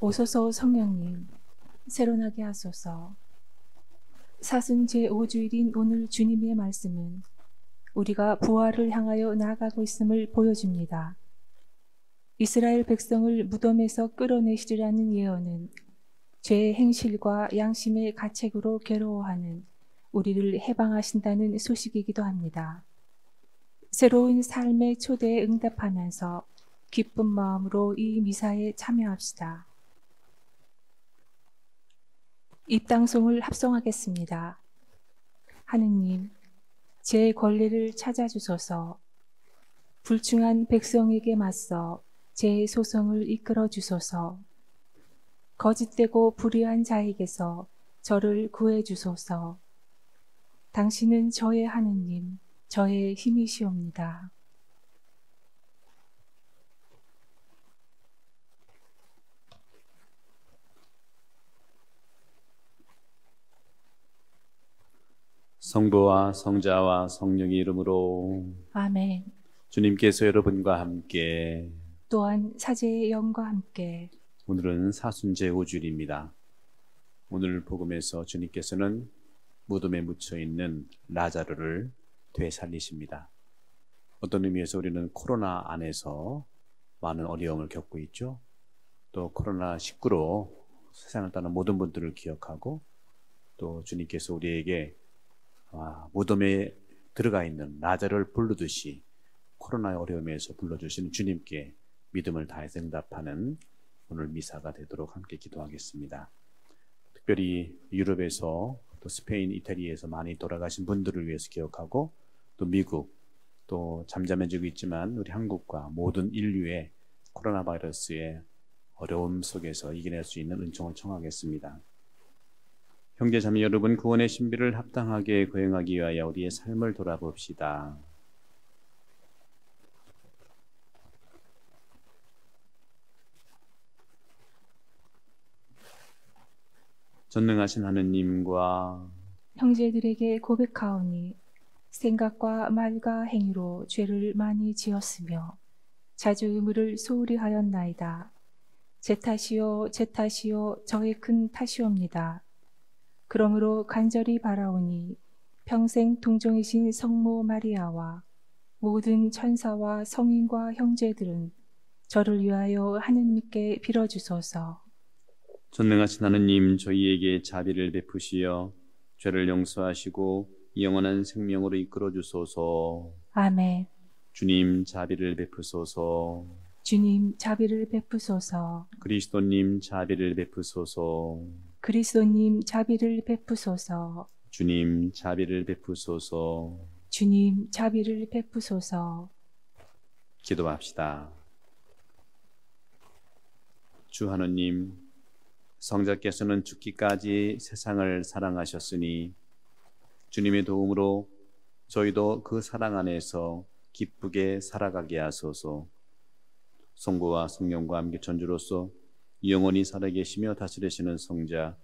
오소서 성령님, 새로나게 하소서. 사순 제5주일인 오늘 주님의 말씀은 우리가 부활을 향하여 나아가고 있음을 보여줍니다. 이스라엘 백성을 무덤에서 끌어내시리라는 예언은 죄의 행실과 양심의 가책으로 괴로워하는 우리를 해방하신다는 소식이기도 합니다. 새로운 삶의 초대에 응답하면서 기쁜 마음으로 이 미사에 참여합시다. 입당송을 합성하겠습니다. 하느님, 제 권리를 찾아주소서. 불충한 백성에게 맞서 제 소송을 이끌어 주소서. 거짓되고 불의한 자에게서 저를 구해 주소서. 당신은 저의 하느님, 저의 힘이시옵니다. 성부와 성자와 성령의 이름으로 아멘. 주님께서 여러분과 함께 또한 사제의 영과 함께 오늘은 사순제 5주일입니다. 오늘 복음에서 주님께서는 무덤에 묻혀있는 라자르를 되살리십니다. 어떤 의미에서 우리는 코로나 안에서 많은 어려움을 겪고 있죠. 또 코로나19로 세상을 떠난 모든 분들을 기억하고 또 주님께서 우리에게 무덤에 들어가 있는 라자르를 부르듯이 코로나의 어려움에서 불러주시는 주님께 믿음을 다해서 응답하는 오늘 미사가 되도록 함께 기도하겠습니다. 특별히 유럽에서 또 스페인, 이태리에서 많이 돌아가신 분들을 위해서 기억하고 또 미국 또 잠잠해지고 있지만 우리 한국과 모든 인류의 코로나 바이러스의 어려움 속에서 이겨낼 수 있는 은총을 청하겠습니다. 형제 자매 여러분, 구원의 신비를 합당하게 거행하기 위하여 우리의 삶을 돌아봅시다. 전능하신 하느님과 형제들에게 고백하오니 생각과 말과 행위로 죄를 많이 지었으며 자주 의무를 소홀히 하였나이다. 제 탓이요 제 탓이요 저의 큰 탓이옵니다. 그러므로 간절히 바라오니 평생 동정이신 성모 마리아와 모든 천사와 성인과 형제들은 저를 위하여 하느님께 빌어주소서. 전능하신 하느님, 저희에게 자비를 베푸시어 죄를 용서하시고 영원한 생명으로 이끌어 주소서. 아멘. 주님, 자비를 베푸소서. 주님, 자비를 베푸소서. 그리스도님, 자비를 베푸소서. 그리스도님, 자비를 베푸소서. 주님, 자비를 베푸소서. 주님, 자비를 베푸소서. 기도합시다. 주 하느님, 성자께서는 죽기까지 세상을 사랑하셨으니 주님의 도움으로 저희도 그 사랑 안에서 기쁘게 살아가게 하소서. 성부와 성령과 함께 전주로서 영원히 살아계시며 다스리시는 성자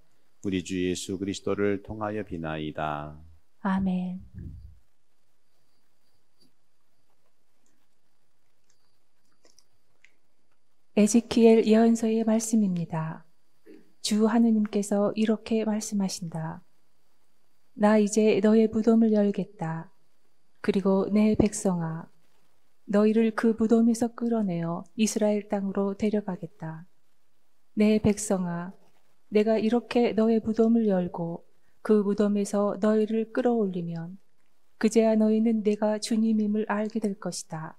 우리 주 예수 그리스도를 통하여 비나이다. 아멘. 에지키엘 예언서의 말씀입니다. 주 하느님께서 이렇게 말씀하신다. 나 이제 너의 무덤을 열겠다. 그리고 내 백성아, 너희를 그 무덤에서 끌어내어 이스라엘 땅으로 데려가겠다. 내 백성아, 내가 이렇게 너의 무덤을 열고 그 무덤에서 너희를 끌어올리면 그제야 너희는 내가 주님임을 알게 될 것이다.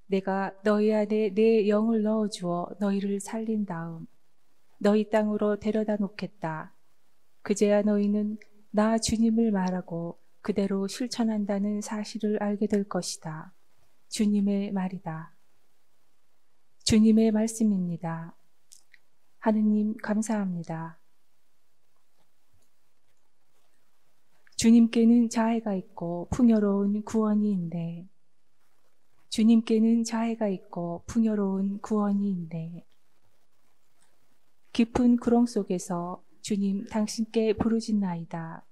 내가 너희 안에 내 영을 넣어주어 너희를 살린 다음 너희 땅으로 데려다 놓겠다. 그제야 너희는 나 주님을 말하고 그대로 실천한다는 사실을 알게 될 것이다. 주님의 말이다. 주님의 말씀입니다. 하느님 감사합니다. 주님께는 자애가 있고 풍요로운 구원이 있네. 주님께는 자애가 있고 풍요로운 구원이 있네. 깊은 구렁 속에서 주님 당신께 부르짖나이다.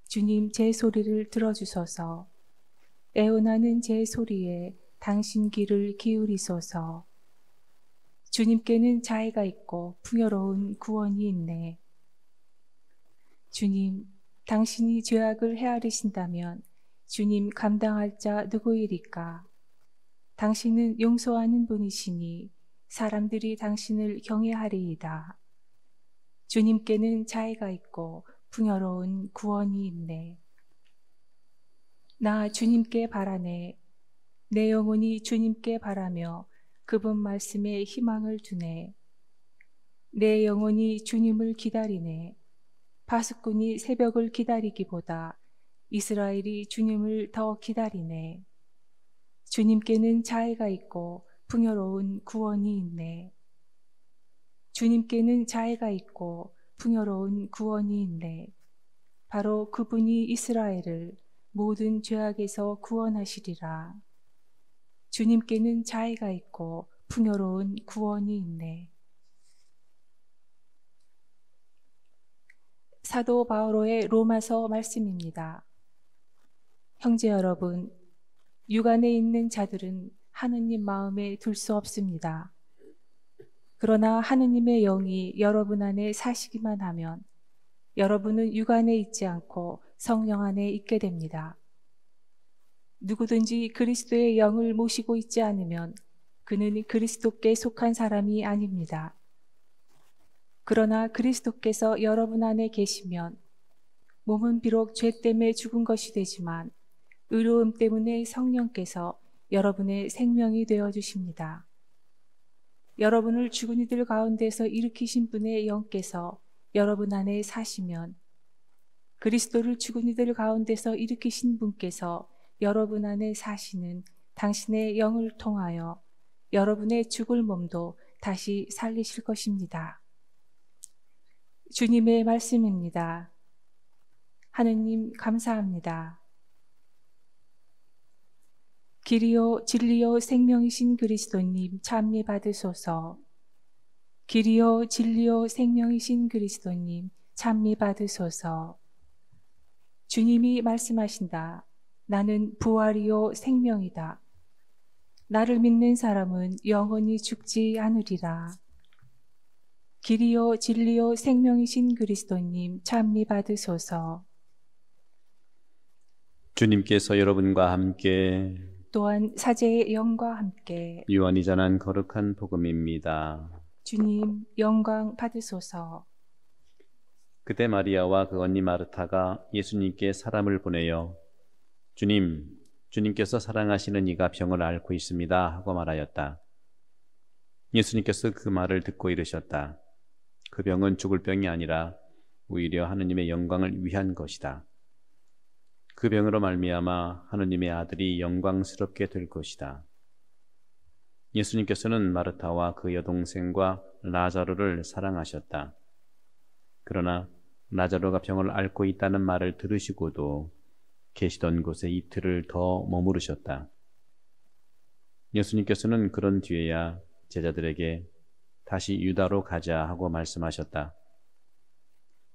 주님 제 소리를 들어주소서. 애원하는 제 소리에 당신 귀를 기울이소서. 주님께는 자애가 있고 풍요로운 구원이 있네. 주님, 당신이 죄악을 헤아리신다면 주님 감당할 자 누구이리까? 당신은 용서하는 분이시니 사람들이 당신을 경외하리이다. 주님께는 자애가 있고 풍요로운 구원이 있네. 나 주님께 바라네. 내 영혼이 주님께 바라며 그분 말씀에 희망을 두네. 내 영혼이 주님을 기다리네. 파수꾼이 새벽을 기다리기보다 이스라엘이 주님을 더 기다리네. 주님께는 자애가 있고 풍요로운 구원이 있네. 주님께는 자애가 있고 풍요로운 구원이 있네. 바로 그분이 이스라엘을 모든 죄악에서 구원하시리라. 주님께는 자애가 있고 풍요로운 구원이 있네. 사도 바오로의 로마서 말씀입니다. 형제 여러분, 육안에 있는 자들은 하느님 마음에 둘 수 없습니다. 그러나 하느님의 영이 여러분 안에 사시기만 하면 여러분은 육안에 있지 않고 성령 안에 있게 됩니다. 누구든지 그리스도의 영을 모시고 있지 않으면 그는 그리스도께 속한 사람이 아닙니다. 그러나 그리스도께서 여러분 안에 계시면 몸은 비록 죄 때문에 죽은 것이 되지만 의로움 때문에 성령께서 여러분의 생명이 되어 주십니다. 여러분을 죽은 이들 가운데서 일으키신 분의 영께서 여러분 안에 사시면 그리스도를 죽은 이들 가운데서 일으키신 분께서 여러분 안에 사시는 당신의 영을 통하여 여러분의 죽을 몸도 다시 살리실 것입니다. 주님의 말씀입니다. 하느님 감사합니다. 길이요 진리요 생명이신 그리스도님 찬미 받으소서. 길이요 진리요 생명이신 그리스도님 찬미 받으소서. 주님이 말씀하신다. 나는 부활이요 생명이다. 나를 믿는 사람은 영원히 죽지 않으리라. 길이요 진리요 생명이신 그리스도님 찬미 받으소서. 주님께서 여러분과 함께 또한 사제의 영과 함께 요한이 전한 거룩한 복음입니다. 주님 영광 받으소서. 그때 마리아와 그 언니 마르타가 예수님께 사람을 보내어 주님께서 사랑하시는 이가 병을 앓고 있습니다 하고 말하였다. 예수님께서 그 말을 듣고 이르셨다. 그 병은 죽을 병이 아니라 오히려 하느님의 영광을 위한 것이다. 그 병으로 말미암아 하느님의 아들이 영광스럽게 될 것이다. 예수님께서는 마르타와 그 여동생과 라자로를 사랑하셨다. 그러나 라자로가 병을 앓고 있다는 말을 들으시고도 계시던 곳에 이틀을 더 머무르셨다. 예수님께서는 그런 뒤에야 제자들에게 다시 유다로 가자 하고 말씀하셨다.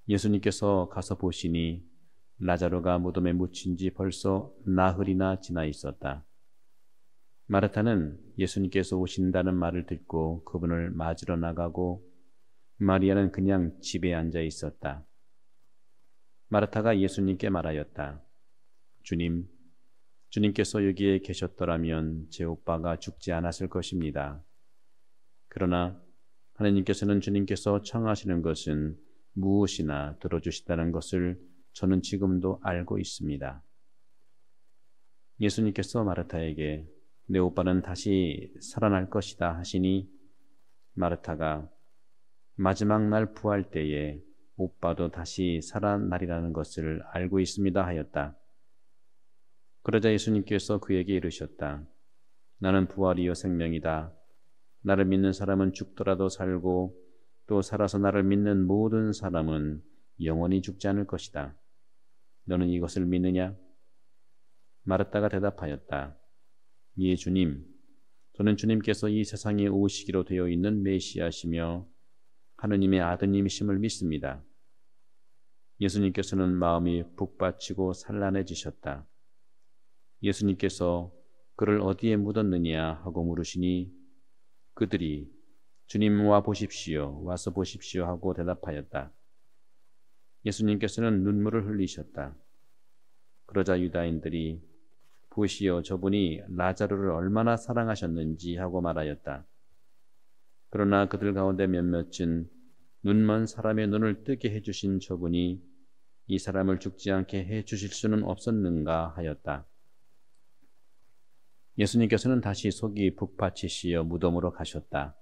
예수님께서 가서 보시니 라자로가 무덤에 묻힌 지 벌써 나흘이나 지나 있었다. 마르타는 예수님께서 오신다는 말을 듣고 그분을 맞으러 나가고 마리아는 그냥 집에 앉아 있었다. 마르타가 예수님께 말하였다. 주님께서 여기에 계셨더라면 제 오빠가 죽지 않았을 것입니다. 그러나 하나님께서는 주님께서 청하시는 것은 무엇이나 들어주시다는 것을 저는 지금도 알고 있습니다. 예수님께서 마르타에게 내 오빠는 다시 살아날 것이다 하시니 마르타가 마지막 날 부활 때에 오빠도 다시 살아나리라는 것을 알고 있습니다 하였다. 그러자 예수님께서 그에게 이르셨다. 나는 부활이요 생명이다. 나를 믿는 사람은 죽더라도 살고 또 살아서 나를 믿는 모든 사람은 영원히 죽지 않을 것이다. 너는 이것을 믿느냐? 마르타가 대답하였다. 예, 주님. 저는 주님께서 이 세상에 오시기로 되어 있는 메시아시며 하느님의 아드님이심을 믿습니다. 예수님께서는 마음이 북받치고 산란해지셨다. 예수님께서 그를 어디에 묻었느냐 하고 물으시니 그들이 주님 와 보십시오. 와서 보십시오 하고 대답하였다. 예수님께서는 눈물을 흘리셨다. 그러자 유다인들이 보시오 저분이 라자루를 얼마나 사랑하셨는지 하고 말하였다. 그러나 그들 가운데 몇몇은 눈먼 사람의 눈을 뜨게 해주신 저분이 이 사람을 죽지 않게 해주실 수는 없었는가 하였다. 예수님께서는 다시 속이 북받치시어 무덤으로 가셨다.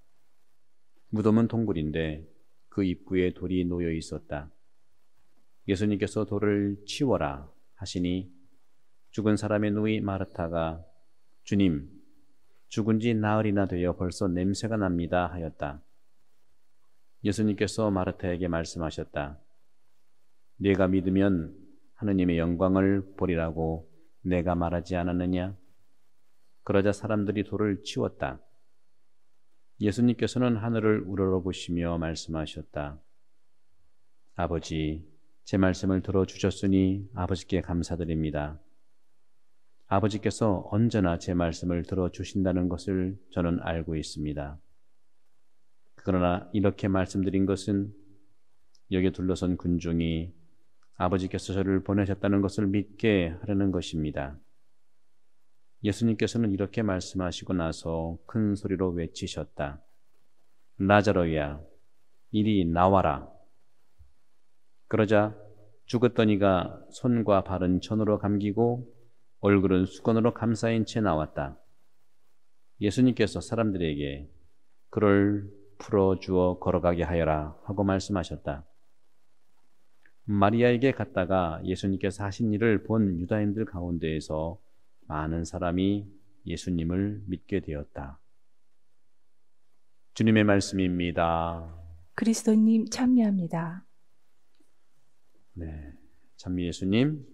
무덤은 동굴인데 그 입구에 돌이 놓여 있었다. 예수님께서 돌을 치워라 하시니 죽은 사람의 누이 마르타가 주님, 죽은 지 나흘이나 되어 벌써 냄새가 납니다 하였다. 예수님께서 마르타에게 말씀하셨다. 네가 믿으면 하느님의 영광을 보리라고 내가 말하지 않았느냐? 그러자 사람들이 돌을 치웠다. 예수님께서는 하늘을 우러러보시며 말씀하셨다. 아버지, 제 말씀을 들어주셨으니 아버지께 감사드립니다. 아버지께서 언제나 제 말씀을 들어주신다는 것을 저는 알고 있습니다. 그러나 이렇게 말씀드린 것은 여기에 둘러선 군중이 아버지께서 저를 보내셨다는 것을 믿게 하려는 것입니다. 예수님께서는 이렇게 말씀하시고 나서 큰 소리로 외치셨다. 라자로야, 이리 나와라. 그러자 죽었던 이가 손과 발은 천으로 감기고 얼굴은 수건으로 감싸인 채 나왔다. 예수님께서 사람들에게 그를 풀어주어 걸어가게 하여라 하고 말씀하셨다. 마리아에게 갔다가 예수님께서 하신 일을 본 유다인들 가운데에서 많은 사람이 예수님을 믿게 되었다. 주님의 말씀입니다. 그리스도님 찬미합니다. 네, 찬미 예수님.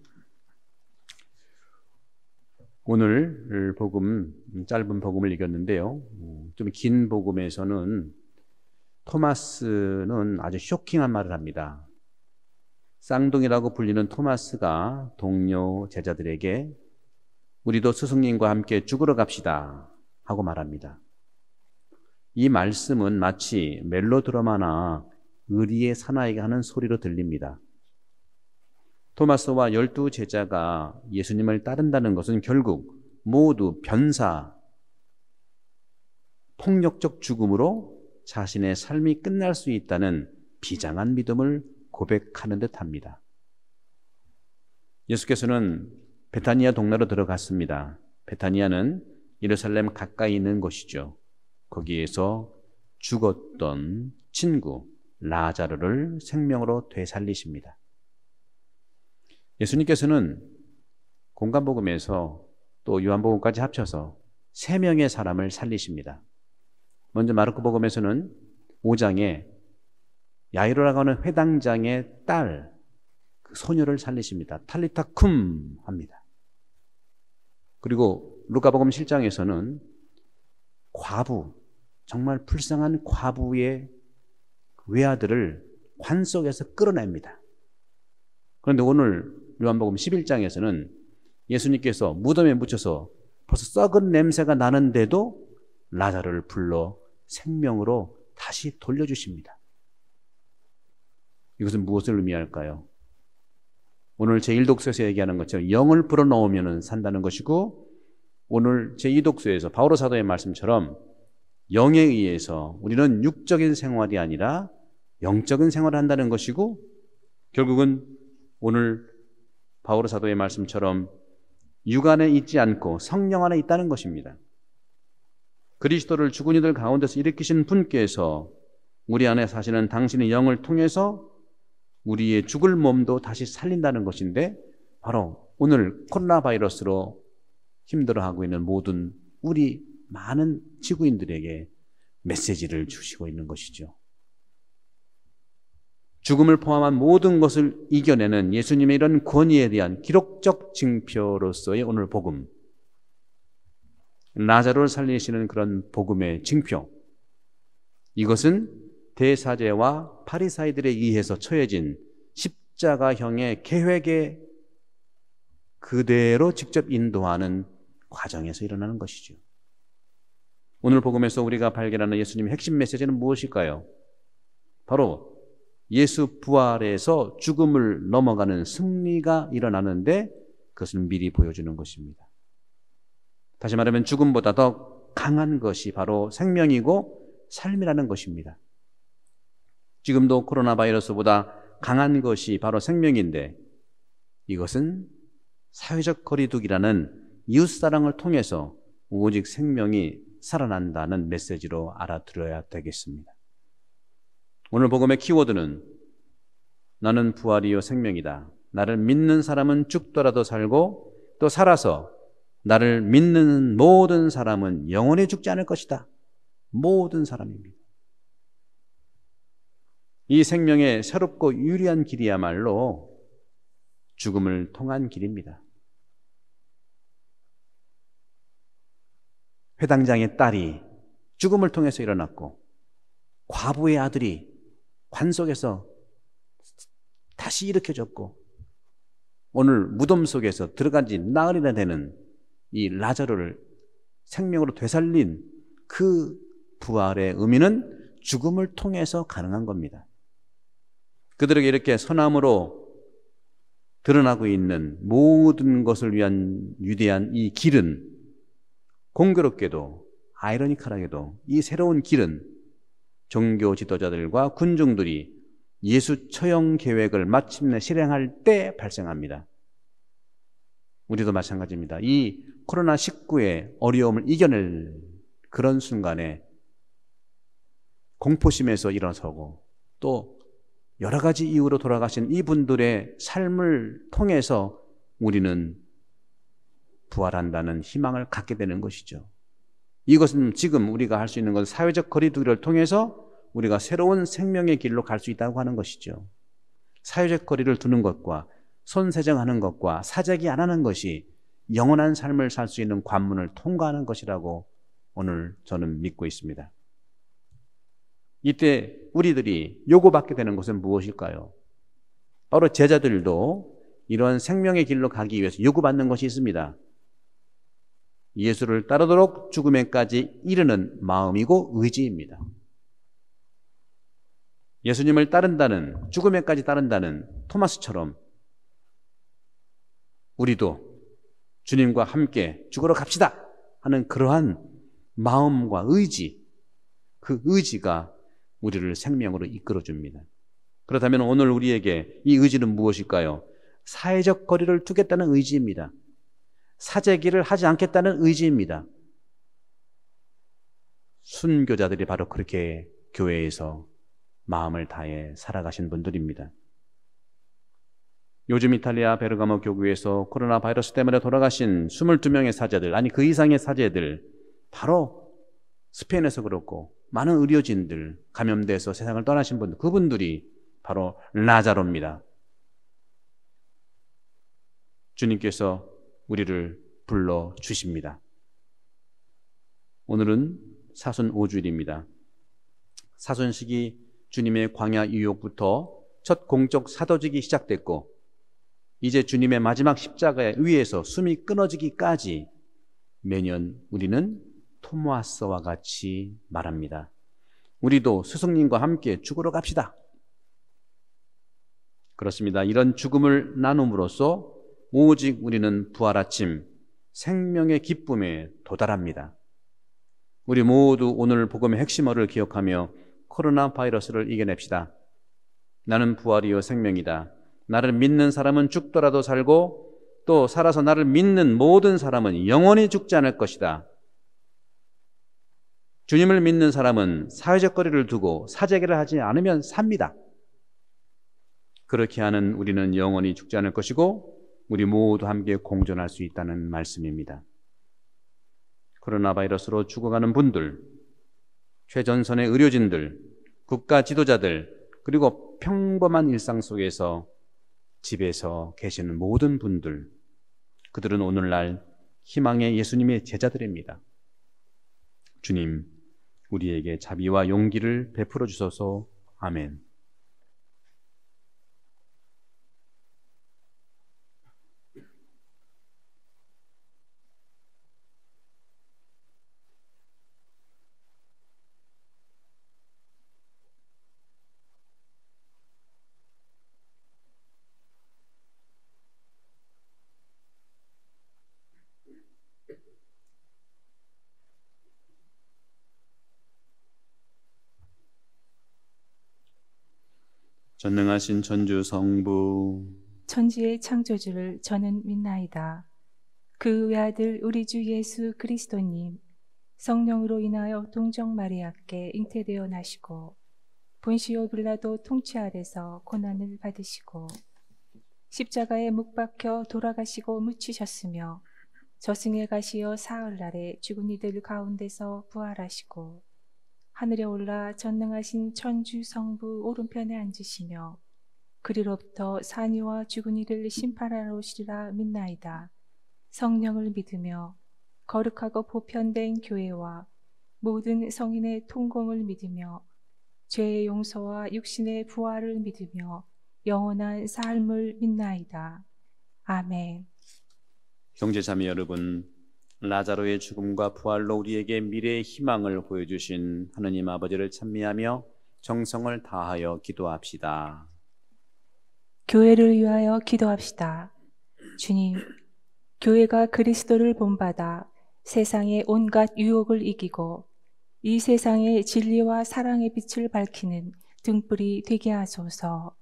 오늘 복음, 짧은 복음을 읽었는데요. 좀 긴 복음에서는 토마스는 아주 쇼킹한 말을 합니다. 쌍둥이라고 불리는 토마스가 동료 제자들에게 우리도 스승님과 함께 죽으러 갑시다 하고 말합니다. 이 말씀은 마치 멜로드라마나 의리의 사나이가 하는 소리로 들립니다. 토마스와 12 제자가 예수님을 따른다는 것은 결국 모두 변사, 폭력적 죽음으로 자신의 삶이 끝날 수 있다는 비장한 믿음을 고백하는 듯합니다. 예수께서는 베타니아 동네로 들어갔습니다. 베타니아는 예루살렘 가까이 있는 곳이죠. 거기에서 죽었던 친구 라자루를 생명으로 되살리십니다. 예수님께서는 공간복음에서 또 요한복음까지 합쳐서 3명의 사람을 살리십니다. 먼저 마르코복음에서는 5장에 야이로라고 하는 회당장의 딸, 그 소녀를 살리십니다. 탈리타 쿰 합니다. 그리고 루카복음 7장에서는 과부, 정말 불쌍한 과부의 외아들을 관 속에서 끌어냅니다. 그런데 오늘 요한복음 11장에서는 예수님께서 무덤에 묻혀서 벌써 썩은 냄새가 나는데도 라자루를 불러 생명으로 다시 돌려주십니다. 이것은 무엇을 의미할까요? 오늘 제1독서에서 얘기하는 것처럼 영을 불어넣으면 산다는 것이고, 오늘 제2독서에서 바오로 사도의 말씀처럼 영에 의해서 우리는 육적인 생활이 아니라 영적인 생활을 한다는 것이고, 결국은 오늘 바오로 사도의 말씀처럼 육 안에 있지 않고 성령 안에 있다는 것입니다. 그리스도를 죽은 이들 가운데서 일으키신 분께서 우리 안에 사시는 당신의 영을 통해서 우리의 죽을 몸도 다시 살린다는 것인데, 바로 오늘 코로나 바이러스로 힘들어하고 있는 모든 우리 많은 지구인들에게 메시지를 주시고 있는 것이죠. 죽음을 포함한 모든 것을 이겨내는 예수님의 이런 권위에 대한 기록적 징표로서의 오늘 복음, 라자로를 살리시는 그런 복음의 징표, 이것은 대사제와 바리사이들에 의해서 처해진 십자가형의 계획에 그대로 직접 인도하는 과정에서 일어나는 것이죠. 오늘 복음에서 우리가 발견하는 예수님의 핵심 메시지는 무엇일까요? 바로 예수 부활에서 죽음을 넘어가는 승리가 일어나는데 그것을 미리 보여주는 것입니다. 다시 말하면 죽음보다 더 강한 것이 바로 생명이고 삶이라는 것입니다. 지금도 코로나 바이러스보다 강한 것이 바로 생명인데 이것은 사회적 거리두기라는 이웃사랑을 통해서 오직 생명이 살아난다는 메시지로 알아들어야 되겠습니다. 오늘 복음의 키워드는 나는 부활이요 생명이다. 나를 믿는 사람은 죽더라도 살고 또 살아서 나를 믿는 모든 사람은 영원히 죽지 않을 것이다. 모든 사람입니다. 이 생명의 새롭고 유리한 길이야말로 죽음을 통한 길입니다. 회당장의 딸이 죽음을 통해서 일어났고 과부의 아들이 관 속에서 다시 일으켜졌고 오늘 무덤 속에서 들어간 지 나흘이나 되는 이 라자로를 생명으로 되살린 그 부활의 의미는 죽음을 통해서 가능한 겁니다. 그들에게 이렇게 선함으로 드러나고 있는 모든 것을 위한 위대한 이 길은 공교롭게도 아이러니컬하게도 이 새로운 길은 종교 지도자들과 군중들이 예수 처형 계획을 마침내 실행할 때 발생합니다. 우리도 마찬가지입니다. 이 코로나19의 어려움을 이겨낼 그런 순간에 공포심에서 일어서고 또 여러 가지 이유로 돌아가신 이분들의 삶을 통해서 우리는 부활한다는 희망을 갖게 되는 것이죠. 이것은 지금 우리가 할 수 있는 건 사회적 거리두기를 통해서 우리가 새로운 생명의 길로 갈 수 있다고 하는 것이죠. 사회적 거리를 두는 것과 손세정하는 것과 사재기 안 하는 것이 영원한 삶을 살 수 있는 관문을 통과하는 것이라고 오늘 저는 믿고 있습니다. 이때 우리들이 요구받게 되는 것은 무엇일까요? 바로 제자들도 이러한 생명의 길로 가기 위해서 요구받는 것이 있습니다. 예수를 따르도록 죽음에까지 이르는 마음이고 의지입니다. 예수님을 따른다는, 죽음에까지 따른다는 토마스처럼 우리도 주님과 함께 죽으러 갑시다 하는 그러한 마음과 의지, 그 의지가 우리를 생명으로 이끌어줍니다. 그렇다면 오늘 우리에게 이 의지는 무엇일까요? 사회적 거리를 두겠다는 의지입니다. 사재기를 하지 않겠다는 의지입니다. 순교자들이 바로 그렇게 교회에서 마음을 다해 살아가신 분들입니다. 요즘 이탈리아 베르가모 교구에서 코로나 바이러스 때문에 돌아가신 22명의 사제들, 아니 그 이상의 사제들, 바로 스페인에서 그렇고 많은 의료진들, 감염돼서 세상을 떠나신 분들, 그분들이 바로 라자로입니다. 주님께서 우리를 불러주십니다. 오늘은 사순 5주일입니다. 사순식이 주님의 광야 유혹부터 첫 공적 사도직이 시작됐고 이제 주님의 마지막 십자가에 의해서 숨이 끊어지기까지 매년 우리는 토마스와 같이 말합니다. 우리도 스승님과 함께 죽으러 갑시다. 그렇습니다. 이런 죽음을 나눔으로써 오직 우리는 부활 아침 생명의 기쁨에 도달합니다. 우리 모두 오늘 복음의 핵심어를 기억하며 코로나 바이러스를 이겨냅시다. 나는 부활이요 생명이다. 나를 믿는 사람은 죽더라도 살고 또 살아서 나를 믿는 모든 사람은 영원히 죽지 않을 것이다. 주님을 믿는 사람은 사회적 거리를 두고 사재기를 하지 않으면 삽니다. 그렇게 하는 우리는 영원히 죽지 않을 것이고 우리 모두 함께 공존할 수 있다는 말씀입니다. 코로나 바이러스로 죽어가는 분들, 최전선의 의료진들, 국가 지도자들, 그리고 평범한 일상 속에서 집에서 계시는 모든 분들, 그들은 오늘날 희망의 예수님의 제자들입니다. 주님, 우리에게 자비와 용기를 베풀어 주소서. 아멘. 전능하신 천주 성부, 천지의 창조주를 저는 믿나이다. 그 외아들 우리 주 예수 그리스도님, 성령으로 인하여 동정 마리아께 잉태되어 나시고 본시오 빌라도 통치 아래서 고난을 받으시고 십자가에 못 박혀 돌아가시고 묻히셨으며 저승에 가시어 사흘날에 죽은 이들 가운데서 부활하시고 하늘에 올라 전능하신 천주 성부 오른편에 앉으시며 그리로부터 산이와 죽은 이를 심판하러 오시리라 믿나이다. 성령을 믿으며 거룩하고 보편된 교회와 모든 성인의 통공을 믿으며 죄의 용서와 육신의 부활을 믿으며 영원한 삶을 믿나이다. 아멘. 형제자매 여러분, 라자로의 죽음과 부활로 우리에게 미래의 희망을 보여주신 하느님 아버지를 찬미하며 정성을 다하여 기도합시다. 교회를 위하여 기도합시다. 주님, 교회가 그리스도를 본받아 세상의 온갖 유혹을 이기고 이 세상의 진리와 사랑의 빛을 밝히는 등불이 되게 하소서.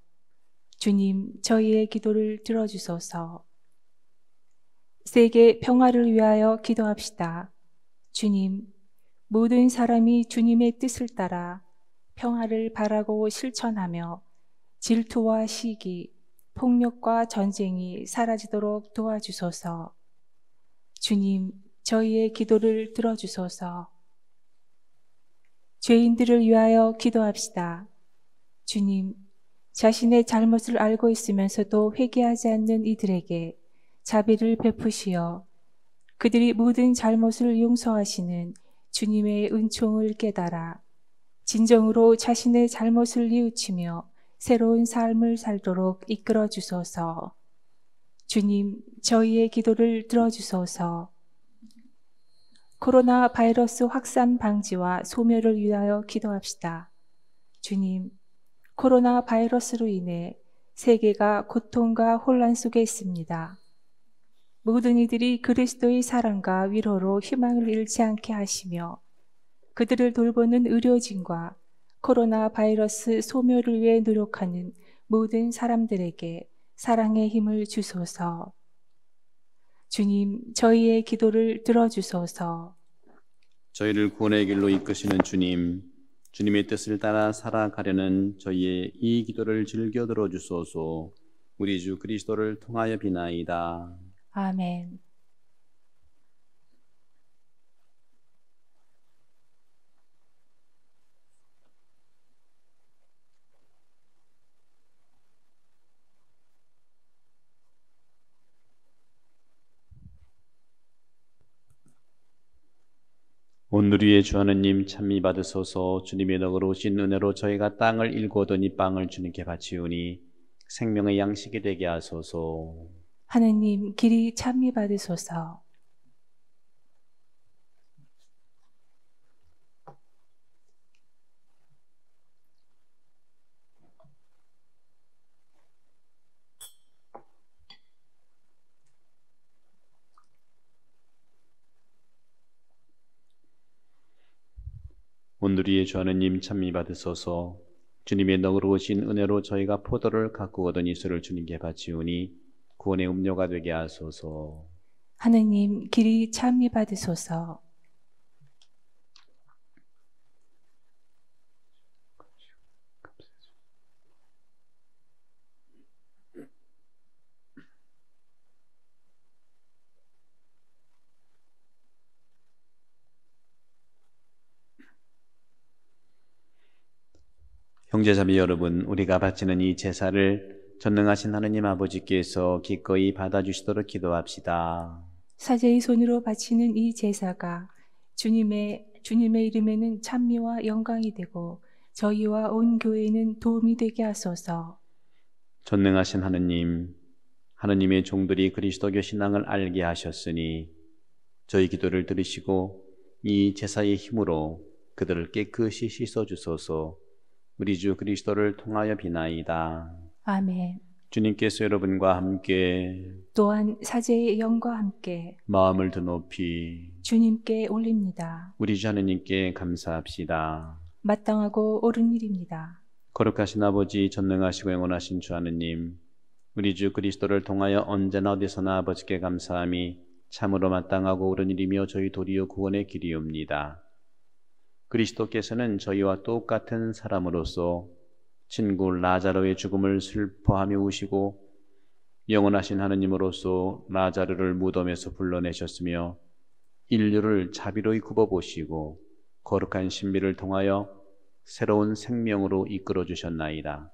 주님, 저희의 기도를 들어주소서. 세계 평화를 위하여 기도합시다. 주님, 모든 사람이 주님의 뜻을 따라 평화를 바라고 실천하며 질투와 시기, 폭력과 전쟁이 사라지도록 도와주소서. 주님, 저희의 기도를 들어주소서. 죄인들을 위하여 기도합시다. 주님, 자신의 잘못을 알고 있으면서도 회개하지 않는 이들에게 자비를 베푸시어 그들이 모든 잘못을 용서하시는 주님의 은총을 깨달아 진정으로 자신의 잘못을 뉘우치며 새로운 삶을 살도록 이끌어 주소서. 주님, 저희의 기도를 들어주소서. 코로나 바이러스 확산 방지와 소멸을 위하여 기도합시다. 주님, 코로나 바이러스로 인해 세계가 고통과 혼란 속에 있습니다. 모든 이들이 그리스도의 사랑과 위로로 희망을 잃지 않게 하시며 그들을 돌보는 의료진과 코로나 바이러스 소멸을 위해 노력하는 모든 사람들에게 사랑의 힘을 주소서. 주님, 저희의 기도를 들어주소서. 저희를 구원의 길로 이끄시는 주님, 주님의 뜻을 따라 살아가려는 저희의 이 기도를 즐겨 들어주소서. 우리 주 그리스도를 통하여 비나이다. 아멘. 오늘 위에 주 하느님 찬미 받으소서. 주님의 너그러우신 은혜로 저희가 땅을 일고 얻은 이 빵을 주님께 바치우니 생명의 양식이 되게 하소서. 하느님, 길이 찬미 받으소서. 오늘 위에 주 하느님 찬미 받으소서. 주님의 너그러우신 은혜로 저희가 포도를 갖고 얻은 이슬을 주님께 바치우니 구원의 음료가 되게 하소서. 하느님, 길이 찬미 받으소서. 형제자매 여러분, 우리가 바치는 이 제사를 전능하신 하느님 아버지께서 기꺼이 받아주시도록 기도합시다. 사제의 손으로 바치는 이 제사가 주님의 이름에는 찬미와 영광이 되고 저희와 온 교회는 도움이 되게 하소서. 전능하신 하느님, 하느님의 종들이 그리스도교 신앙을 알게 하셨으니 저희 기도를 들으시고 이 제사의 힘으로 그들을 깨끗이 씻어주소서. 우리 주 그리스도를 통하여 비나이다. 아멘. 주님께서 여러분과 함께 또한 사제의 영과 함께 마음을 더 높이 주님께 올립니다. 우리 주 하느님께 감사합시다. 마땅하고 옳은 일입니다. 거룩하신 아버지, 전능하시고 영원하신 주 하느님, 우리 주 그리스도를 통하여 언제나 어디서나 아버지께 감사함이 참으로 마땅하고 옳은 일이며 저희 도리어 구원의 길이옵니다. 그리스도께서는 저희와 똑같은 사람으로서 친구 라자로의 죽음을 슬퍼하며 우시고 영원하신 하느님으로서 라자로를 무덤에서 불러내셨으며 인류를 자비로이 굽어보시고 거룩한 신비를 통하여 새로운 생명으로 이끌어 주셨나이다.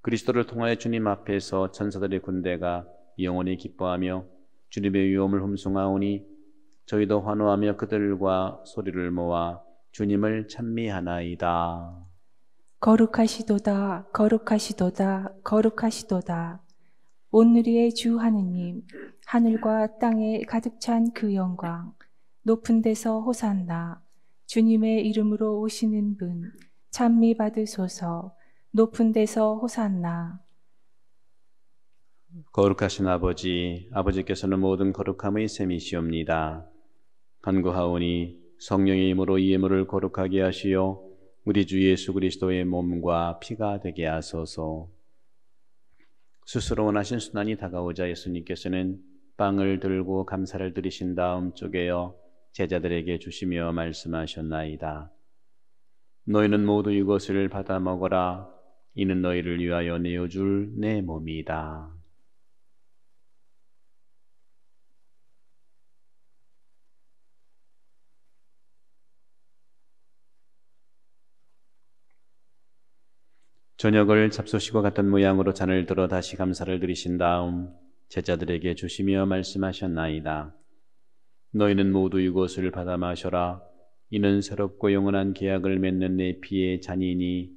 그리스도를 통하여 주님 앞에서 천사들의 군대가 영원히 기뻐하며 주님의 위엄을 흠숭하오니 저희도 환호하며 그들과 소리를 모아 주님을 찬미하나이다. 거룩하시도다, 거룩하시도다, 거룩하시도다. 온누리의 주 하느님, 하늘과 땅에 가득 찬 그 영광, 높은 데서 호산나, 주님의 이름으로 오시는 분, 찬미 받으소서, 높은 데서 호산나. 거룩하신 아버지, 아버지께서는 모든 거룩함의 셈이시옵니다. 간구하오니 성령의 힘으로 이 예물을 거룩하게 하시어 우리 주 예수 그리스도의 몸과 피가 되게 하소서. 스스로 원하신 순환이 다가오자 예수님께서는 빵을 들고 감사를 드리신 다음 쪼개어 제자들에게 주시며 말씀하셨나이다. 너희는 모두 이것을 받아 먹어라. 이는 너희를 위하여 내어줄 내 몸이다. 저녁을 잡수시고 갔던 모양으로 잔을 들어 다시 감사를 드리신 다음 제자들에게 주시며 말씀하셨나이다. 너희는 모두 이것을 받아 마셔라. 이는 새롭고 영원한 계약을 맺는 내 피의 잔이니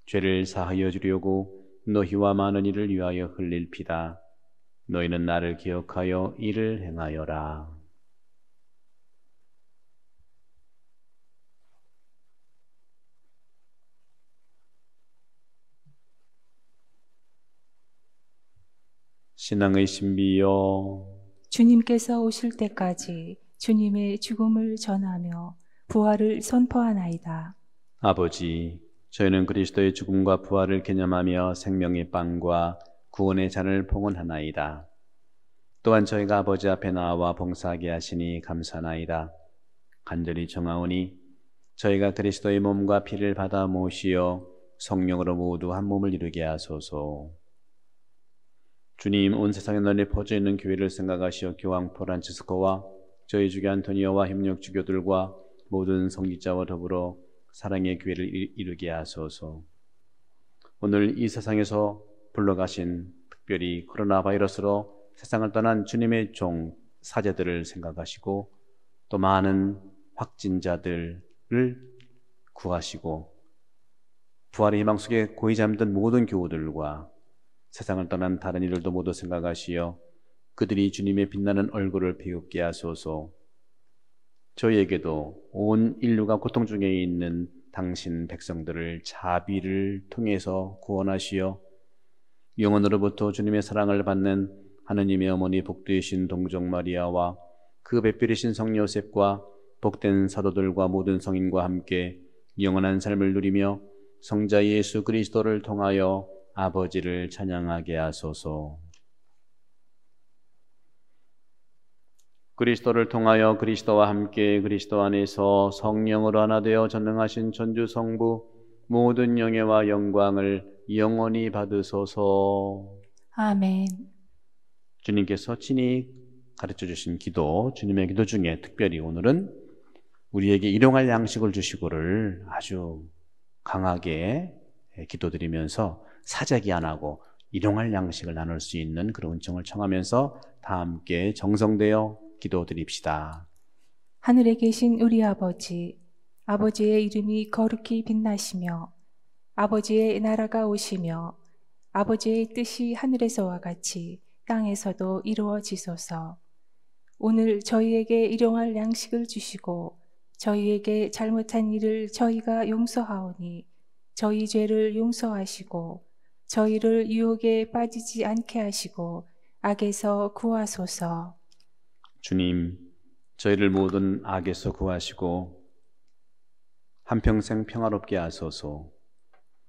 죄를 사하여 주려고 너희와 많은 이를 위하여 흘릴 피다. 너희는 나를 기억하여 이를 행하여라. 신앙의 신비여, 주님께서 오실 때까지 주님의 죽음을 전하며 부활을 선포하나이다. 아버지, 저희는 그리스도의 죽음과 부활을 기념하며 생명의 빵과 구원의 잔을 봉헌하나이다. 또한 저희가 아버지 앞에 나와 봉사하게 하시니 감사하나이다. 간절히 청하오니 저희가 그리스도의 몸과 피를 받아 모시어 성령으로 모두 한 몸을 이루게 하소서. 주님, 온 세상에 널리 퍼져 있는 교회를 생각하시어 교황 프란치스코와 저희 주교 안토니오와 협력 주교들과 모든 성직자와 더불어 사랑의 교회를 이루게 하소서. 오늘 이 세상에서 불러가신 특별히 코로나 바이러스로 세상을 떠난 주님의 종 사제들을 생각하시고 또 많은 확진자들을 구하시고 부활의 희망 속에 고이 잠든 모든 교우들과 세상을 떠난 다른 이들도 모두 생각하시어 그들이 주님의 빛나는 얼굴을 비웃게 하소서. 저희에게도 온 인류가 고통 중에 있는 당신 백성들을 자비를 통해서 구원하시어 영원으로부터 주님의 사랑을 받는 하느님의 어머니 복되신 동정 마리아와 그 배필이신 성 요셉과 복된 사도들과 모든 성인과 함께 영원한 삶을 누리며 성자 예수 그리스도를 통하여 아버지를 찬양하게 하소서. 그리스도를 통하여 그리스도와 함께 그리스도 안에서 성령으로 하나 되어 전능하신 전주 성부 모든 영예와 영광을 영원히 받으소서. 아멘. 주님께서 친히 가르쳐 주신 기도, 주님의 기도 중에 특별히 오늘은 우리에게 일용할 양식을 주시고를 아주 강하게 기도드리면서 사재기 안 하고 일용할 양식을 나눌 수 있는 그런 은총을 청하면서 다 함께 정성되어 기도드립시다. 하늘에 계신 우리 아버지, 아버지의 이름이 거룩히 빛나시며 아버지의 나라가 오시며 아버지의 뜻이 하늘에서와 같이 땅에서도 이루어지소서. 오늘 저희에게 일용할 양식을 주시고 저희에게 잘못한 일을 저희가 용서하오니 저희 죄를 용서하시고 저희를 유혹에 빠지지 않게 하시고 악에서 구하소서. 주님, 저희를 모든 악에서 구하시고 한평생 평화롭게 하소서.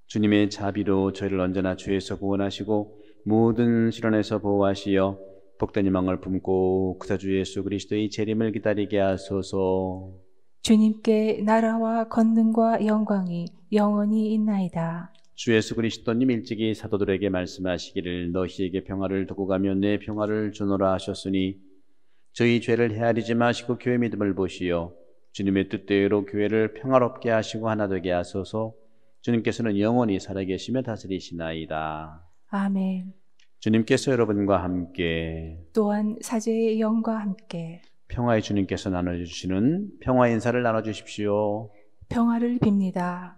주님의 자비로 저희를 언제나 죄에서 구원하시고 모든 시련에서 보호하시어 복된 희망을 품고 구사주 예수 그리스도의 재림을 기다리게 하소서. 주님께 나라와 권능과 영광이 영원히 있나이다. 주 예수 그리스도님 일찍이 사도들에게 말씀하시기를 너희에게 평화를 두고 가며 내 평화를 주노라 하셨으니 저희 죄를 헤아리지 마시고 교회 믿음을 보시어 주님의 뜻대로 교회를 평화롭게 하시고 하나 되게 하소서. 주님께서는 영원히 살아계시며 다스리시나이다. 아멘. 주님께서 여러분과 함께 또한 사제의 영과 함께 평화의 주님께서 나눠주시는 평화 인사를 나눠주십시오. 평화를 빕니다.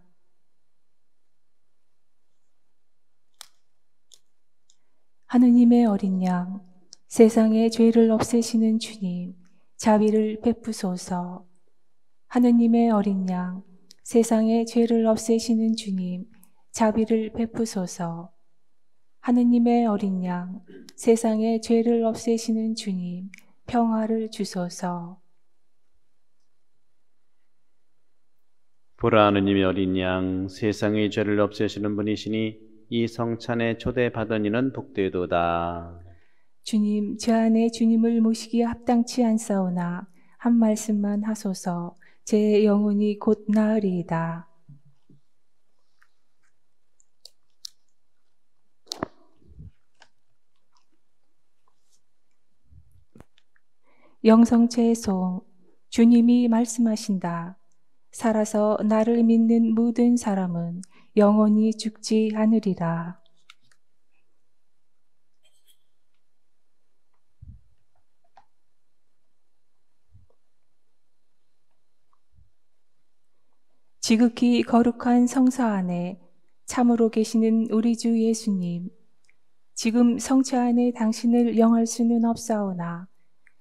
하느님의 어린 양, 세상의 죄를 없애시는 주님, 자비를 베푸소서. 하느님의 어린 양, 세상의 죄를 없애시는 주님, 자비를 베푸소서. 하느님의 어린 양, 세상의 죄를 없애시는 주님, 평화를 주소서. 보라, 하느님의 어린 양, 세상의 죄를 없애시는 분이시니 이 성찬에 초대받은 이는 복되도다. 주님, 제 안에 주님을 모시기에 합당치 않사오나 한 말씀만 하소서. 제 영혼이 곧 나으리이다. 영성체의 송, 주님이 말씀하신다. 살아서 나를 믿는 모든 사람은 영원히 죽지 않으리라. 지극히 거룩한 성사 안에 참으로 계시는 우리 주 예수님, 지금 성체 안에 당신을 영할 수는 없사오나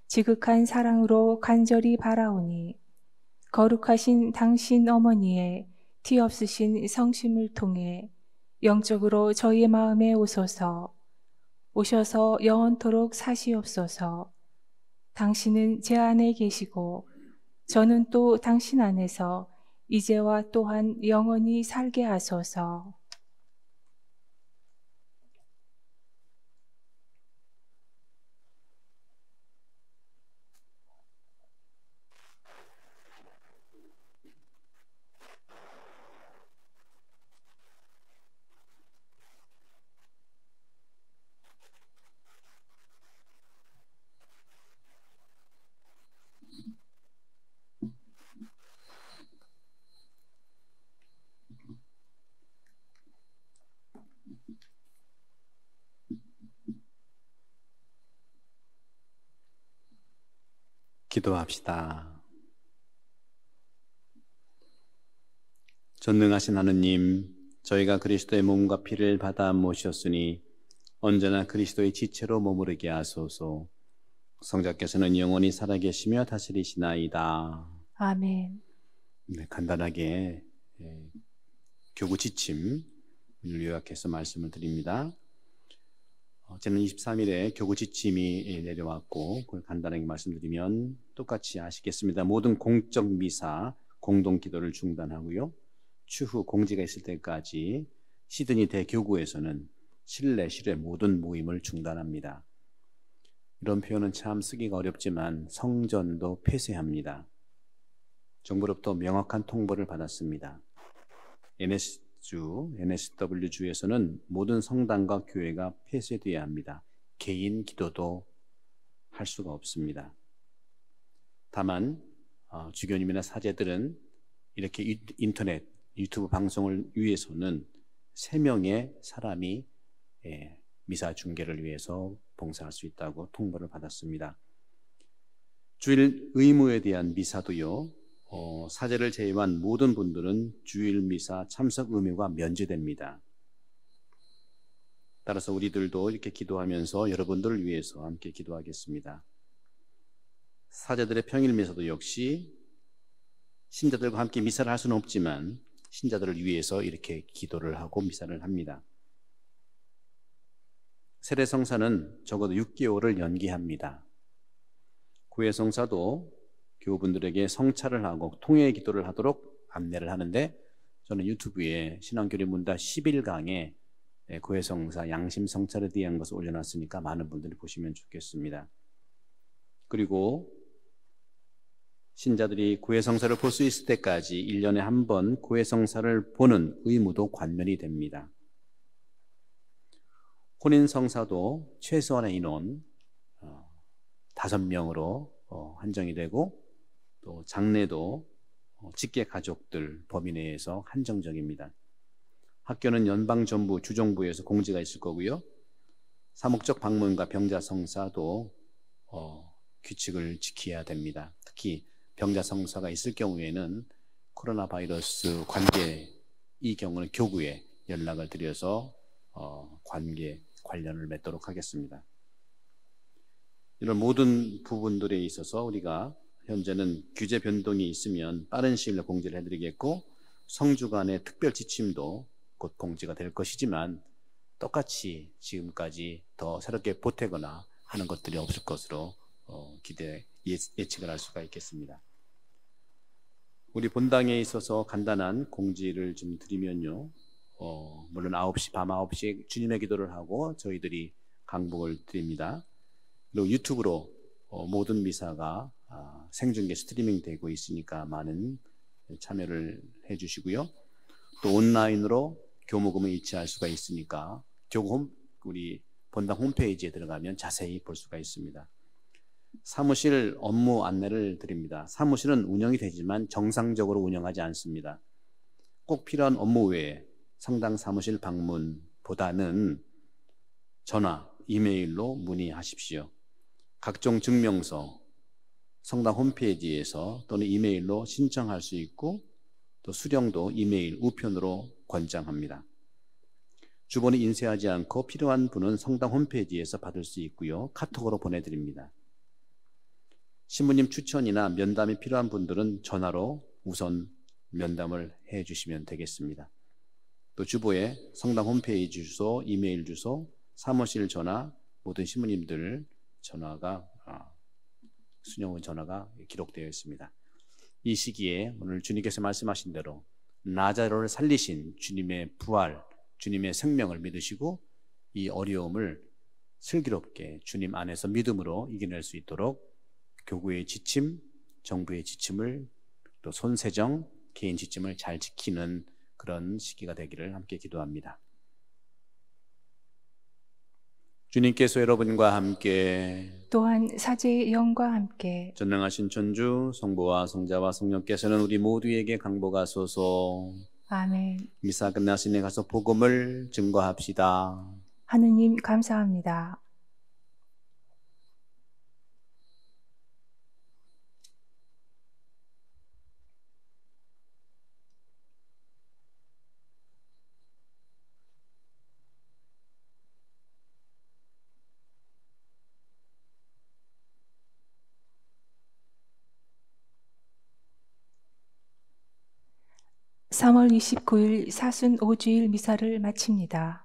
지극한 사랑으로 간절히 바라오니 거룩하신 당신 어머니의 티 없으신 성심을 통해 영적으로 저희의 마음에 오셔서 영원토록 사시옵소서. 당신은 제 안에 계시고 저는 또 당신 안에서 이제와 또한 영원히 살게 하소서. 기도합시다. 전능하신 하느님, 저희가 그리스도의 몸과 피를 받아 모셨으니 언제나 그리스도의 지체로 머무르게 하소서. 성자께서는 영원히 살아계시며 다스리시나이다. 아멘. 네, 간단하게 교구 지침을 요약해서 말씀을 드립니다. 지난 23일에 교구 지침이 내려왔고 그걸 간단하게 말씀드리면 똑같이 아시겠습니다. 모든 공적 미사, 공동 기도를 중단하고요. 추후 공지가 있을 때까지 시드니 대교구에서는 실내, 실외 모든 모임을 중단합니다. 이런 표현은 참 쓰기가 어렵지만 성전도 폐쇄합니다. 정부로부터 명확한 통보를 받았습니다. NSW주에서는 모든 성당과 교회가 폐쇄되어야 합니다. 개인 기도도 할 수가 없습니다. 다만 주교님이나 사제들은 이렇게 인터넷, 유튜브 방송을 위해서는 3명의 사람이 미사 중계를 위해서 봉사할 수 있다고 통보를 받았습니다. 주일 의무에 대한 미사도요. 사제를 제외한 모든 분들은 주일 미사 참석 의무가 면제됩니다. 따라서 우리들도 이렇게 기도하면서 여러분들을 위해서 함께 기도하겠습니다. 사제들의 평일 미사도 역시 신자들과 함께 미사를 할 수는 없지만 신자들을 위해서 이렇게 기도를 하고 미사를 합니다. 세례성사는 적어도 6개월을 연기합니다. 구회성사도 교우분들에게 성찰을 하고 통회 기도를 하도록 안내를 하는데 저는 유튜브에 신앙교리 문답 11강에 고해성사 양심성찰에 대한 것을 올려놨으니까 많은 분들이 보시면 좋겠습니다. 그리고 신자들이 고해성사를 볼 수 있을 때까지 1년에 한 번 고해성사를 보는 의무도 관면이 됩니다. 혼인성사도 최소한의 인원 5명으로 한정이 되고, 또 장례도 직계 가족들 범위 내에서 한정적입니다. 학교는 연방정부, 주정부에서 공지가 있을 거고요. 사목적 방문과 병자성사도 규칙을 지켜야 됩니다. 특히 병자성사가 있을 경우에는 코로나 바이러스 이 경우는 교구에 연락을 드려서 관련을 맺도록 하겠습니다. 이런 모든 부분들에 있어서 우리가 현재는 규제 변동이 있으면 빠른 시일 내에 공지를 해드리겠고, 성주 간의 특별 지침도 곧 공지가 될 것이지만 똑같이 지금까지 더 새롭게 보태거나 하는 것들이 없을 것으로 예측을 할 수가 있겠습니다. 우리 본당에 있어서 간단한 공지를 좀 드리면요, 물론 밤 9시에 주님의 기도를 하고 저희들이 강복을 드립니다. 그리고 유튜브로 모든 미사가 생중계 스트리밍 되고 있으니까 많은 참여를 해주시고요. 또 온라인으로 교무금을 이체할 수가 있으니까 우리 본당 홈페이지에 들어가면 자세히 볼 수가 있습니다. 사무실 업무 안내를 드립니다. 사무실은 운영이 되지만 정상적으로 운영하지 않습니다. 꼭 필요한 업무 외에 성당 사무실 방문보다는 전화, 이메일로 문의하십시오. 각종 증명서 성당 홈페이지에서 또는 이메일로 신청할 수 있고, 또 수령도 이메일 우편으로 권장합니다. 주번을 인쇄하지 않고 필요한 분은 성당 홈페이지에서 받을 수 있고요. 카톡으로 보내드립니다. 신부님 추천이나 면담이 필요한 분들은 전화로 우선 면담을 해주시면 되겠습니다. 또 주보에 성당 홈페이지 주소, 이메일 주소, 사무실 전화, 모든 신부님들 수령원 전화가 기록되어 있습니다. 이 시기에 오늘 주님께서 말씀하신 대로 나자로를 살리신 주님의 부활, 주님의 생명을 믿으시고 이 어려움을 슬기롭게 주님 안에서 믿음으로 이겨낼 수 있도록 교구의 지침, 정부의 지침을, 또 손세정, 개인 지침을 잘 지키는 그런 시기가 되기를 함께 기도합니다. 주님께서 여러분과 함께 또한 사제의 영과 함께 전능하신 천주 성부와 성자와 성령께서는 우리 모두에게 강복하소서. 아멘. 미사 끝나시니 가서 복음을 증거합시다. 하느님 감사합니다. (3월 29일) 사순 5주일 미사를 마칩니다.